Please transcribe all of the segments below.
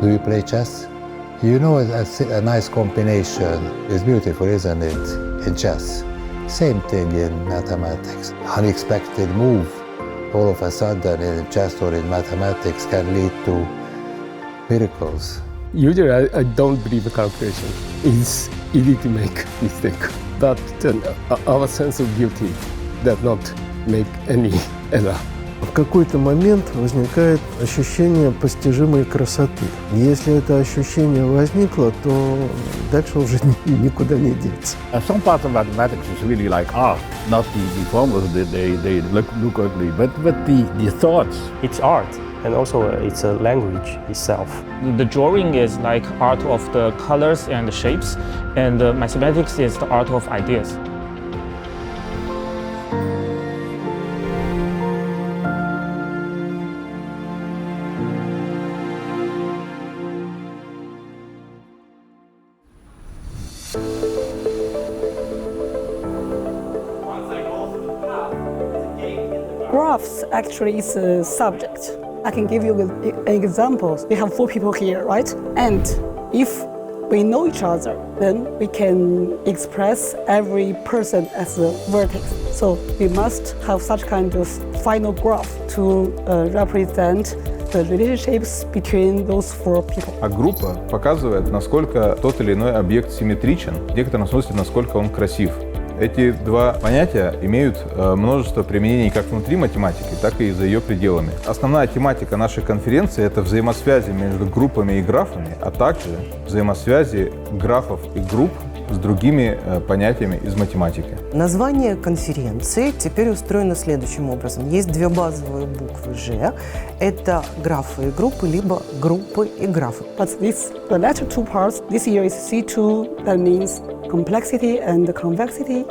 Do you play chess? You know, a nice combination is beautiful, isn't it, in chess? Same thing in mathematics. Unexpected move all of a sudden in chess or in mathematics can lead to miracles. Usually I don't believe calculation. It's easy to make mistake. But our sense of beauty does not make any error. В какой-то момент возникает ощущение постижимой красоты. Если это ощущение возникло, то дальше уже никуда не деться. Some parts of mathematics is really like art, not the formulas, they look ugly, but the thoughts. It's art, and also it's a language itself. The drawing is like art of the colors and the shapes, and mathematics is the art of ideas. Graphs actually is a subject. I can give you an example. We have 4 people here, right? And if we know each other, then we can express every person as a vertex. So we must have such kind of final graph to represent the relationships between those 4 people. А группа показывает, насколько тот или иной объект симметричен, в некотором смысле, насколько он красив. Эти два понятия имеют множество применений как внутри математики, так и за ее пределами. Основная тематика нашей конференции – это взаимосвязи между группами и графами, а также взаимосвязи графов и групп с другими понятиями из математики. Название конференции теперь устроено следующим образом. Есть 2 базовые буквы «Ж». Это графы и группы, либо группы и графы. But the latter 2 parts, this year is C2, that means complexity and convexity,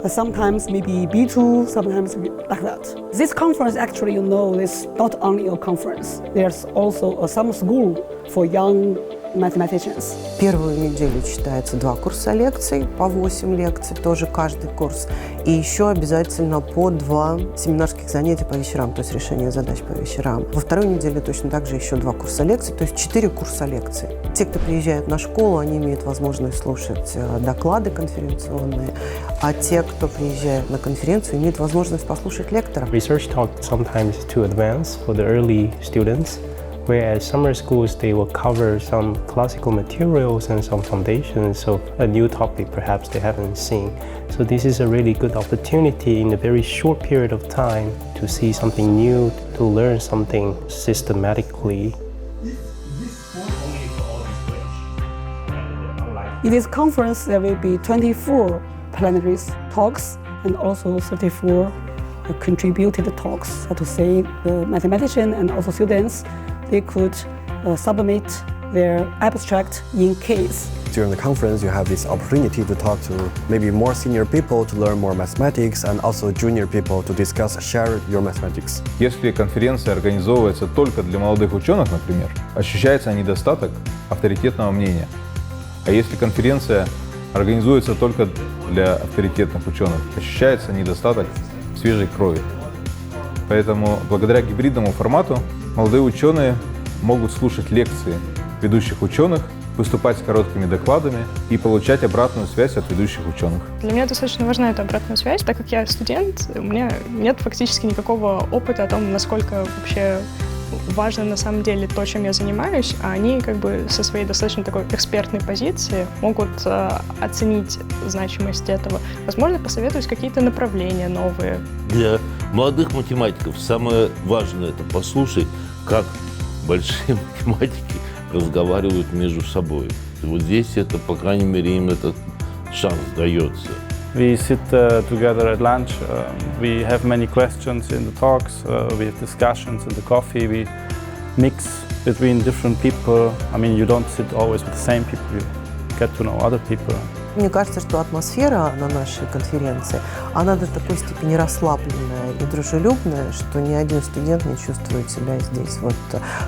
but sometimes maybe B2, sometimes like that. This conference actually, you know, is not only a conference. There's also a summer school for young mathematicians. Первую неделю читается 2 курса лекций, по 8 лекций, тоже каждый курс. И еще обязательно по 2 семинарских занятия по вечерам, то есть решение задач по вечерам. Во второй неделе точно так же еще 2 курса лекций, то есть 4 курса лекций. Те, кто приезжает на школу, они имеют возможность слушать доклады конференционные, а те, кто приезжает на конференцию, имеют возможность послушать лектора. Research talk sometimes is too advanced for the early students, whereas summer schools, they will cover some classical materials and some foundations of a new topic perhaps they haven't seen. So this is a really good opportunity in a very short period of time to see something new, to learn something systematically. In this conference, there will be 24 plenary talks and also 34 contributed talks. So to say, the mathematician and also students, they could submit their abstract in case. During the conference, you have this opportunity to talk to maybe more senior people to learn more mathematics and also junior people to discuss, share your mathematics. Если конференция организовывается только для молодых ученых, например, ощущается недостаток авторитетного мнения. А если конференция организуется только для авторитетных ученых, ощущается недостаток свежей крови. Поэтому благодаря гибридному формату молодые ученые могут слушать лекции ведущих ученых, выступать с короткими докладами и получать обратную связь от ведущих ученых. Для меня достаточно важна эта обратная связь, так как я студент, у меня нет фактически никакого опыта о том, насколько вообще важно на самом деле то, чем я занимаюсь, а они как бы со своей достаточно такой экспертной позиции могут оценить значимость этого. Возможно, посоветовать какие-то направления новые. Для молодых математиков самое важное – это послушать, как большие математики разговаривают между собой. И вот здесь это, по крайней мере, им этот шанс дается. We sit together at lunch, we have many questions in the talks, we have discussions in the coffee, we mix between different people. I mean, you don't sit always with the same people, you get to know other people. Мне кажется, что атмосфера на нашей конференции, она до такой степени расслабленная и дружелюбная, что ни один студент не чувствует себя здесь вот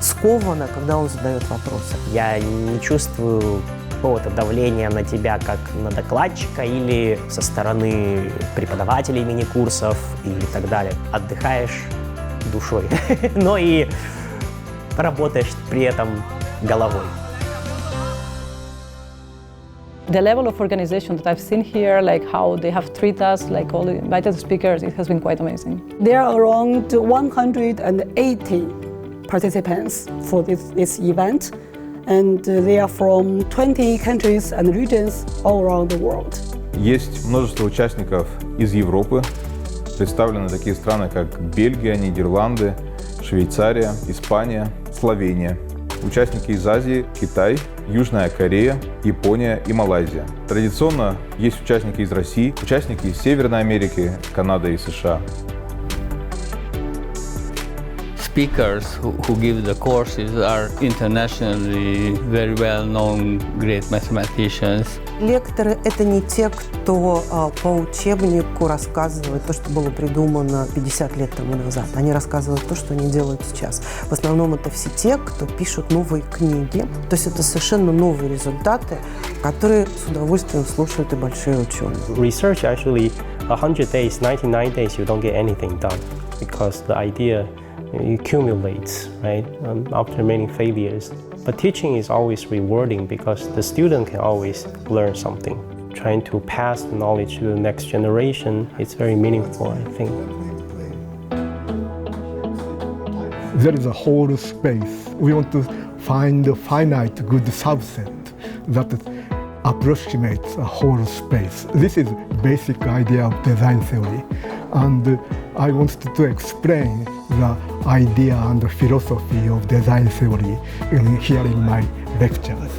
скованно, когда он задает вопросы. Я не чувствую какого-то давления на тебя как на докладчика или со стороны преподавателей мини-курсов и так далее. Отдыхаешь душой, но и работаешь при этом головой. The level of organization that I've seen here, like how they have treated us, like all the invited speakers, it has been quite amazing. There are around 180 participants for this event, and they are from 20 countries and regions all around the world. Есть множество участников из Европы. Представлены такие страны, как Бельгия, Нидерланды, Швейцария, Испания, Словения. Участники из Азии, Китай, Южная Корея, Япония и Малайзия. Традиционно есть участники из России, участники из Северной Америки, Канады и США. Speakers who give the courses are internationally very well-known great mathematicians. Лекторы — это не те, кто по учебнику рассказывает то, что было придумано 50 лет тому назад. Они рассказывают то, что они делают сейчас. В основном это все те, кто пишут новые книги. То есть это совершенно новые результаты, которые с удовольствием слушают и большие ученые. Research actually 100 days, 99 days you don't get anything done because the idea accumulates, right, after many failures. But teaching is always rewarding because the student can always learn something. Trying to pass the knowledge to the next generation, it's very meaningful, I think. There is a whole space. We want to find a finite good subset that approximates a whole space. This is basic idea of design theory. And I wanted to explain the idea and the philosophy of design theory here in my lectures.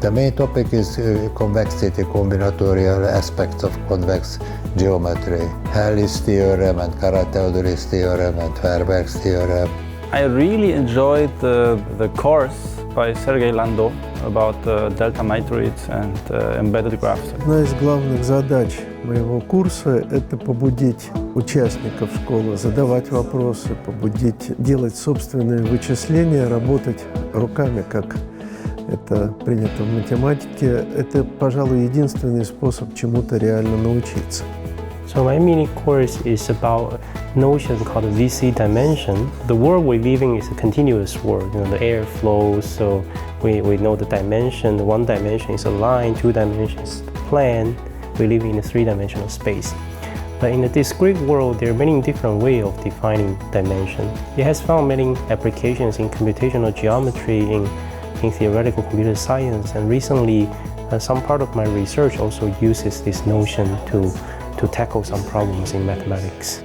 The main topic is convexity, combinatorial aspects of convex geometry. Helly's theorem and Kara-Theodoris theorem and Fairberg's theorem. I really enjoyed the course by Sergei Landau about delta matrix and embedded graphs. Одна из главных задач моего курса – это побудить участников школы задавать вопросы, побудить делать собственные вычисления, работать руками, как это принято в математике. Это, пожалуй, единственный способ чему-то реально научиться. So my mini course is about a notion called the VC dimension. The world we're living is a continuous world. The air flows, so we know the dimension. One dimension is a line, two dimensions plane. We live in a three-dimensional space. But in the discrete world, there are many different ways of defining dimension. It has found many applications in computational geometry, in theoretical computer science, and recently some part of my research also uses this notion to tackle some problems in mathematics.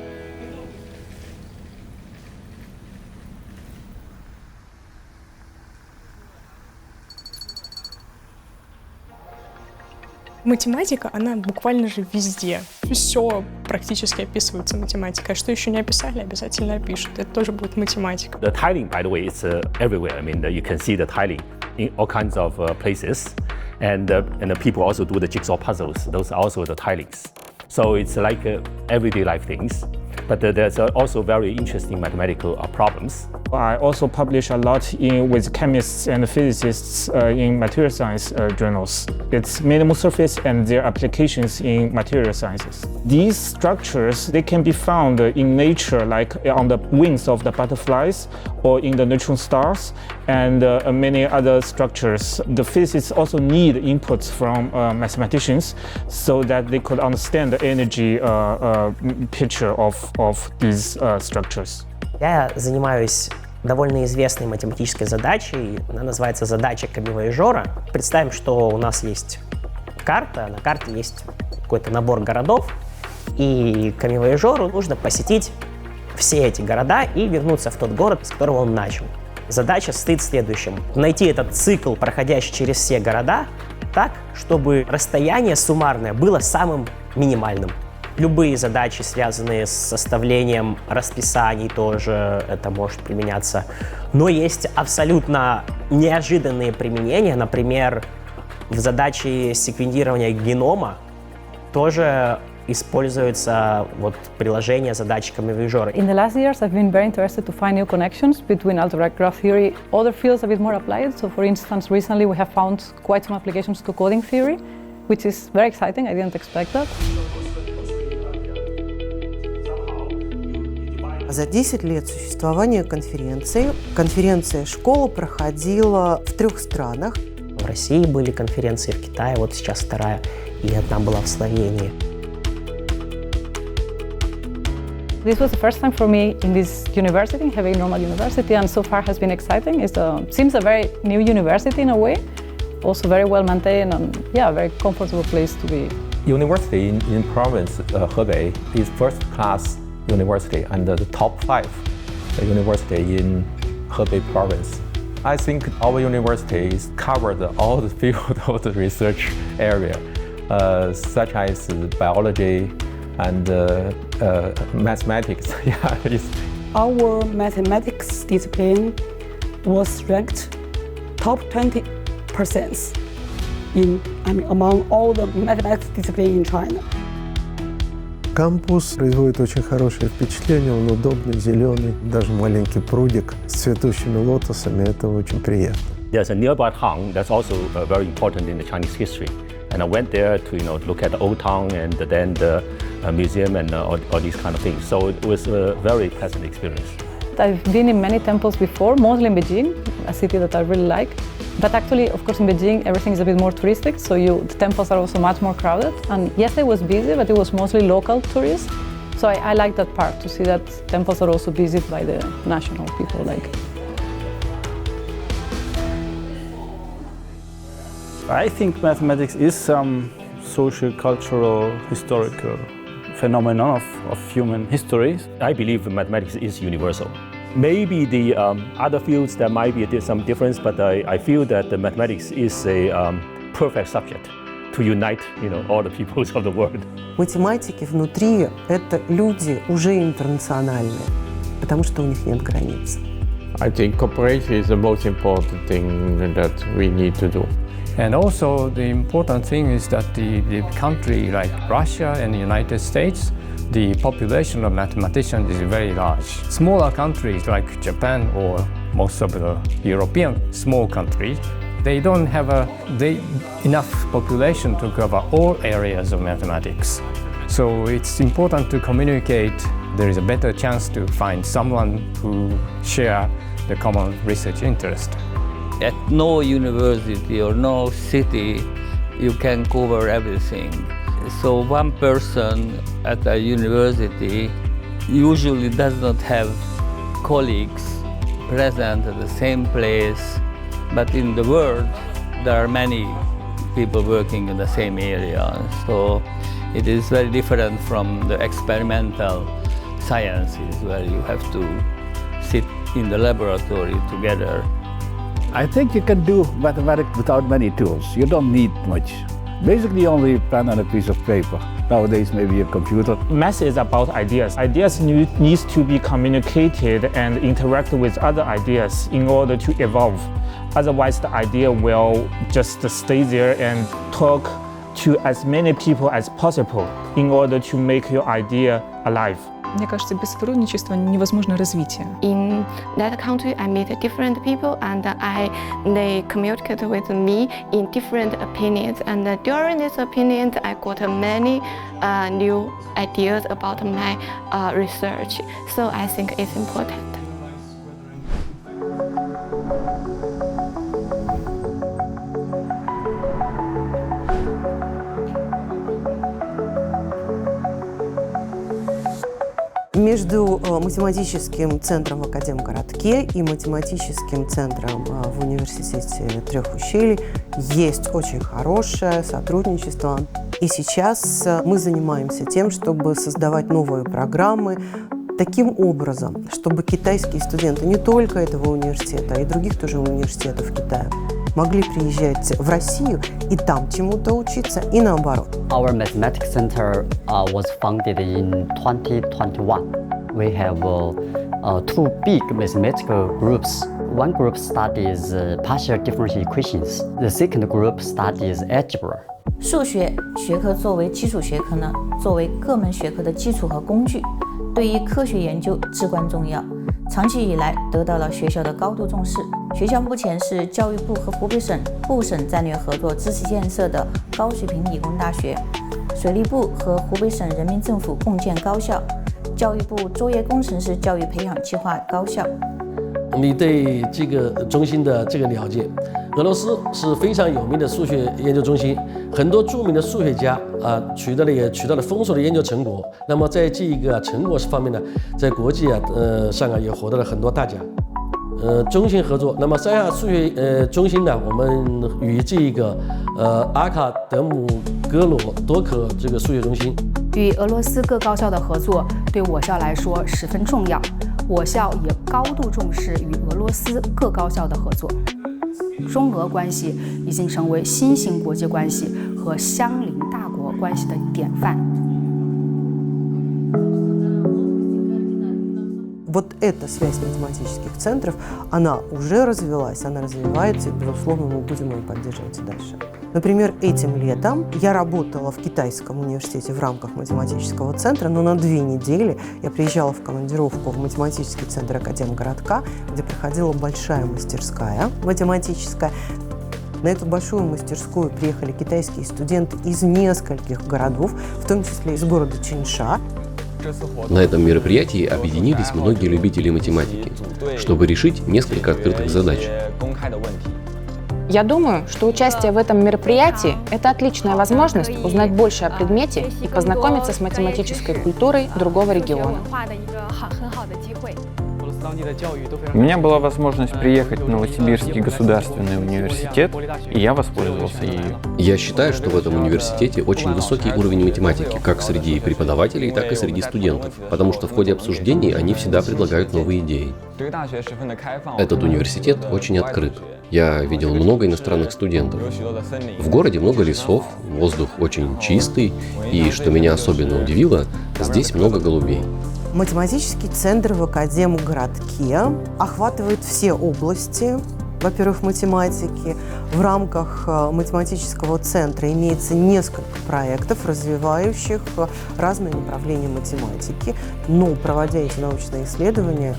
Математика, она буквально же везде. Все практически описывается математикой. А что еще не описали, обязательно опишут. Это тоже будет математика. The tiling, by the way, is everywhere. I mean, you can see the tiling in all kinds of places. And the people also do the jigsaw puzzles. Those are also the tilings. So it's like everyday life things. But there's also very interesting mathematical problems. I also publish a lot with chemists and physicists in material science journals. It's minimal surface and their applications in material sciences. These structures, they can be found in nature, like on the wings of the butterflies or in the neutron stars and many other structures. The physicists also need inputs from mathematicians so that they could understand the energy picture of these structures. Я занимаюсь довольно известной математической задачей. Она называется задача камевояжера. Представим, что у нас есть карта, на карте есть какой-то набор городов, и камевояжеру нужно посетить все эти города и вернуться в тот город, с которого он начал. Задача состоит в следующем. Найти этот цикл, проходящий через все города, так, чтобы расстояние суммарное было самым минимальным. Любые задачи, связанные с составлением расписаний, тоже это может применяться. Но есть абсолютно неожиданные применения. Например, в задаче секвенирования генома тоже используется приложение задачи камевояжера. In the last years, I've been very interested to find new connections between algebraic graph theory, other fields a bit more applied. So, for instance, recently we have found quite some applications to coding theory, which is very exciting. I didn't expect that. За 10 лет существования конференции, конференция «Школа» проходила в 3 странах. В России были конференции, в Китае, вот сейчас вторая, и одна была в Словении. This was the first time for me in this university, having normal university, and so far has been exciting. It seems a very new university in a way, also very well maintained and a very comfortable place to be. University in province Hebei is first class university and the top 5 university in Hebei province. I think our university is covered all the field of the research area, such as biology and mathematics. Our mathematics discipline was ranked top 20% among all the mathematics disciplines in China. Кампус производит очень хорошее впечатление, он удобный, зеленый, даже маленький прудик с цветущими лотосами, это очень приятно. There's a nearby town that's also very important in the Chinese history. And I went there to look at the old town and then the museum and all these kind of things. So it was a very pleasant experience. I've been in many temples before, mostly in Beijing, a city that I really like. But actually, of course, in Beijing, everything is a bit more touristic, so the temples are also much more crowded. And yes, it was busy, but it was mostly local tourists. So I like that part, to see that temples are also visited by the national people. I think mathematics is some social, cultural, historical phenomenon of human history. I believe mathematics is universal. Maybe the other fields there might be some difference, but I feel that the mathematics is a perfect subject to unite, all the peoples of the world. Математики внутри – это люди уже интернациональные, потому что у них нет границ. I think cooperation is the most important thing that we need to do. And also the important thing is that the country like Russia and the United States, the population of mathematicians is very large. Smaller countries like Japan or most of the European small countries, they don't have enough population to cover all areas of mathematics. So it's important to communicate. There is a better chance to find someone who share the common research interest. At no university or no city, you can cover everything. So one person at a university usually does not have colleagues present at the same place, but in the world, there are many people working in the same area. So it is very different from the experimental sciences where you have to sit in the laboratory together. I think you can do mathematics without many tools. You don't need much. Basically only a pen and a piece of paper. Nowadays maybe a computer. Math is about ideas. Ideas needs to be communicated and interact with other ideas in order to evolve. Otherwise the idea will just stay there and talk to as many people as possible in order to make your idea alive. Мне кажется, без сотрудничества невозможно развитие. In that country, I meet different people, and they communicate with me in different opinions. And during these opinions, I got many new ideas about my research. So I think it's important. Между математическим центром в Академгородке и математическим центром в университете Трех ущелий есть очень хорошее сотрудничество. И сейчас мы занимаемся тем, чтобы создавать новые программы таким образом, чтобы китайские студенты не только этого университета, а и других тоже университетов Китая могли приезжать в Россию и там чему-то учиться, и наоборот. Our mathematics center was founded in 2021. We have 2 big mathematical groups. One group studies partial differential equations. The second group studies algebra. 数学学科作为基础学科呢，作为各门学科的基础和工具，对于科学研究至关重要。长期以来得到了学校的高度重视。学校目前是教育部和湖北省部省战略合作支持建设的高水平理工大学，水利部和湖北省人民政府共建高校，教育部作业工程师教育培养计划高校。你对这个中心的这个了解，俄罗斯是非常有名的数学研究中心，很多著名的数学家取得了丰硕的研究成果。那么在这个成果方面呢，在国际上也获得了很多大奖。中心合作，那么三亚数学中心呢，我们与这个阿卡德姆戈罗多克这个数学中心与俄罗斯各高校的合作，对我校来说十分重要。我校也高度重视与俄罗斯各高校的合作。中俄关系已经成为新型国际关系和相邻大国关系的典范。Вот эта связь математических центров, она уже развилась, она развивается, и, безусловно, мы будем ее поддерживать и дальше. Например, этим летом я работала в Китайском университете в рамках математического центра, но на 2 недели я приезжала в командировку в математический центр Академгородка, где проходила большая мастерская математическая. На эту большую мастерскую приехали китайские студенты из нескольких городов, в том числе из города Чинша. На этом мероприятии объединились многие любители математики, чтобы решить несколько открытых задач. Я думаю, что участие в этом мероприятии – это отличная возможность узнать больше о предмете и познакомиться с математической культурой другого региона. У меня была возможность приехать в Новосибирский государственный университет, и я воспользовался ею. Я считаю, что в этом университете очень высокий уровень математики, как среди преподавателей, так и среди студентов, потому что в ходе обсуждений они всегда предлагают новые идеи. Этот университет очень открыт. Я видел много иностранных студентов. В городе много лесов, воздух очень чистый, и, что меня особенно удивило, здесь много голубей. Математический центр в Академгородке охватывает все области, во-первых, математики. В рамках математического центра имеется несколько проектов, развивающих разные направления математики, но проводя эти научные исследования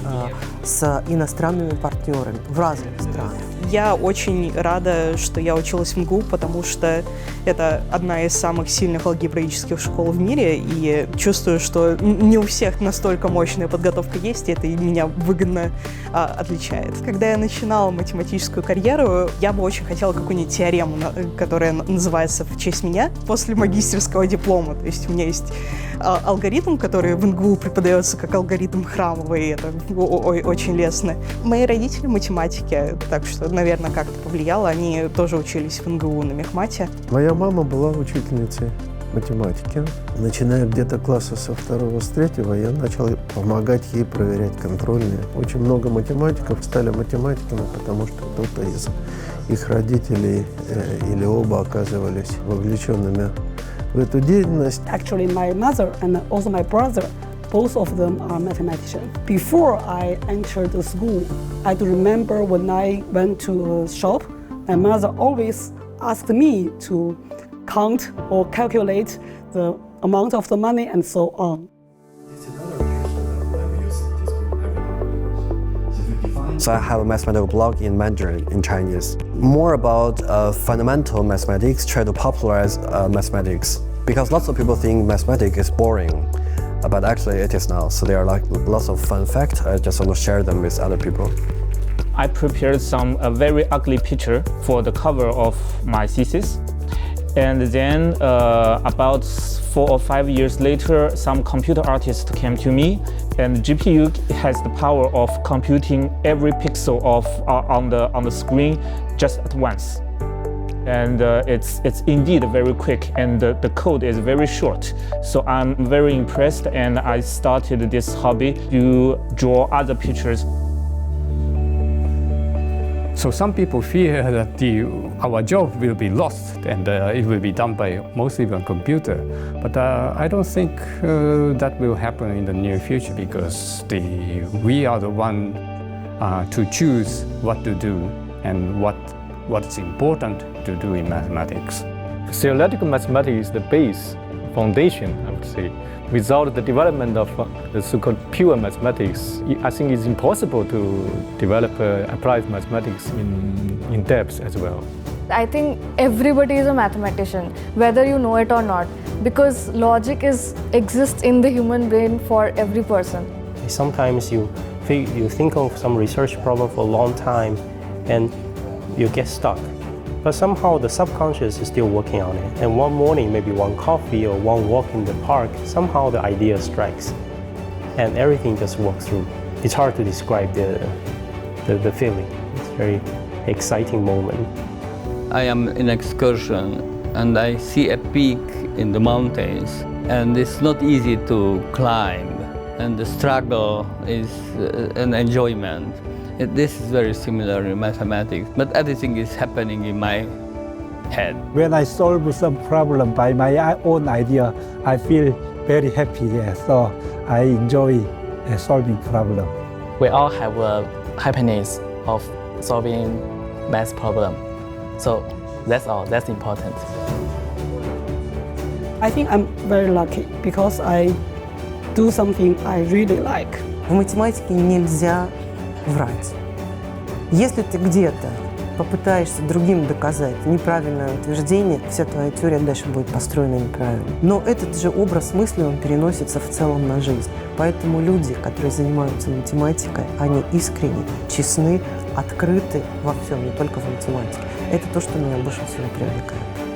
с иностранными партнерами в разных странах. Я очень рада, что я училась в МГУ, потому что это одна из самых сильных алгебраических школ в мире, и чувствую, что не у всех настолько мощная подготовка есть, и это меня выгодно отличает. Когда я начинала математическую карьеру, я бы очень хотела какую-нибудь теорему, которая называется в честь меня, после магистерского диплома. То есть у меня есть алгоритм, который в МГУ преподается как алгоритм храмовый, и это очень лестно. Мои родители математики, так что, наверное, как-то повлияло. Они тоже учились в МГУ на мехмате. Моя мама была учительницей математики. Начиная где-то класса со 2-го, с 3-го, я начал помогать ей проверять контрольные. Очень много математиков стали математиками, потому что кто-то из их родителей или оба оказывались вовлеченными в эту деятельность. Actually, my mother and also my brother, both of them are mathematicians. Before I entered the school, I do remember when I went to a shop, my mother always asked me to count or calculate the amount of the money and so on. So I have a mathematical blog in Mandarin, in Chinese. More about fundamental mathematics, try to popularize mathematics. Because lots of people think mathematics is boring, but actually it is not. So there are like lots of fun facts. I just want to share them with other people. I prepared a very ugly picture for the cover of my thesis. And then about 4 or 5 years later, some computer artist came to me, and GPU has the power of computing every pixel on the screen just at once. And it's indeed very quick, and the code is very short. So I'm very impressed, and I started this hobby to draw other pictures. So some people fear that our job will be lost and it will be done by mostly by computer. But I don't think that will happen in the near future, because we are the one to choose what to do and what's important to do in mathematics. Theoretical mathematics is the base, foundation, I would say. Without the development of the so-called pure mathematics, I think it's impossible to develop applied mathematics in depth as well. I think everybody is a mathematician, whether you know it or not. because logic exists in the human brain for every person. Sometimes you think of some research problem for a long time and you get stuck. But somehow the subconscious is still working on it. And one morning, maybe one coffee or one walk in the park, somehow the idea strikes. And everything just walks through. It's hard to describe the feeling. It's a very exciting moment. I am in excursion and I see a peak in the mountains, and it's not easy to climb, and the struggle is an enjoyment. This is very similar in mathematics, but everything is happening in my head. When I solve some problem by my own idea, I feel very happy. So I enjoy solving problem. We all have a happiness of solving math problem. So that's all. That's important. I think I'm very lucky because I do something I really like. В математике нельзя врать. Если ты где-то попытаешься другим доказать неправильное утверждение, вся твоя теория дальше будет построена неправильно. Но этот же образ мысли, он переносится в целом на жизнь. Поэтому люди, которые занимаются математикой, они искренне, честны, открыты во всем, не только в математике. Это то, что меня больше всего привлекает.